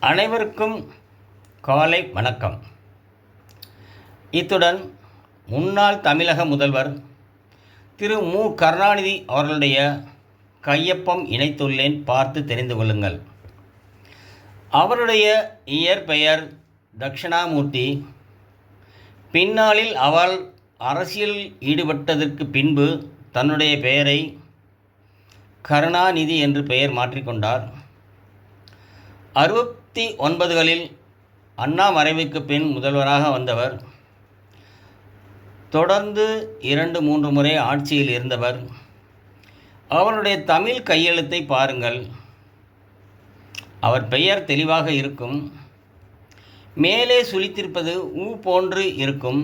அனைவருக்கும் காலை வணக்கம். இத்துடன் முன்னாள் தமிழக முதல்வர் திரு மு கருணாநிதி அவர்களுடைய கையொப்பம் இணைத்துள்ளேன், பார்த்து தெரிந்து கொள்ளுங்கள். அவருடைய இயற்பெயர் தட்சிணாமூர்த்தி. பின்னாளில் அவர் அரசியலில் ஈடுபட்டதற்கு பின்பு தன்னுடைய பெயரை கருணாநிதி என்று பெயர் மாற்றிக்கொண்டார். 69களில் அண்ணா மறைவுக்கு பின் முதல்வராக வந்தவர். தொடர்ந்து 2-3 முறை ஆட்சியில் இருந்தவர். அவருடைய தமிழ் கையெழுத்தை பாருங்கள். அவர் பெயர் தெளிவாக இருக்கும். மேலே சுழித்திருப்பது ஊ போன்று இருக்கும்.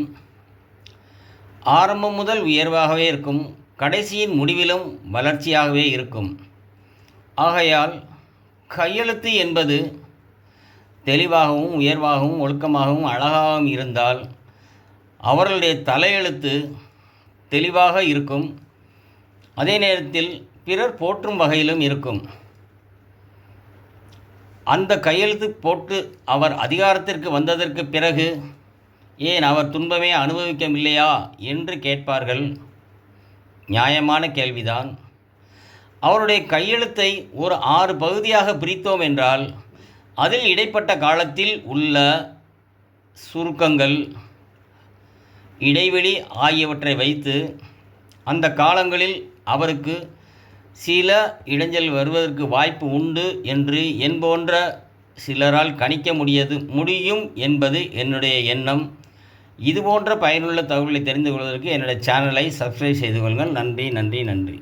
ஆரம்பம் முதல் உயர்வாகவே இருக்கும். கடைசியின் முடிவிலும் வளர்ச்சியாகவே இருக்கும். ஆகையால் கையெழுத்து என்பது தெளிவாகவும் உயர்வாகவும் ஒழுக்கமாகவும் அழகாகவும் இருந்தால் அவர்களுடைய தலையெழுத்து தெளிவாக இருக்கும். அதே நேரத்தில் பிறர் போற்றும் வகையிலும் இருக்கும். அந்த கையெழுத்து போட்டு அவர் அதிகாரத்திற்கு வந்ததற்கு பிறகு ஏன் அவர் துன்பமே அனுபவிக்கவில்லையா என்று கேட்பார்கள். நியாயமான கேள்விதான். அவருடைய கையெழுத்தை ஒரு 6 பகுதியாக பிரித்தோம் என்றால் அதில் இடைப்பட்ட காலத்தில் உள்ள சுருக்கங்கள், இடைவெளி ஆகியவற்றை வைத்து அந்த காலங்களில் அவருக்கு சில இடைஞ்சல் வருவதற்கு வாய்ப்பு உண்டு என்று என் போன்ற சிலரால் கணிக்க முடியும் என்பது என்னுடைய எண்ணம். இதுபோன்ற பயனுள்ள தகவல்களை தெரிந்து கொள்வதற்கு என்னுடைய சேனலை சப்ஸ்கிரைப் செய்து கொள்ளுங்கள். நன்றி.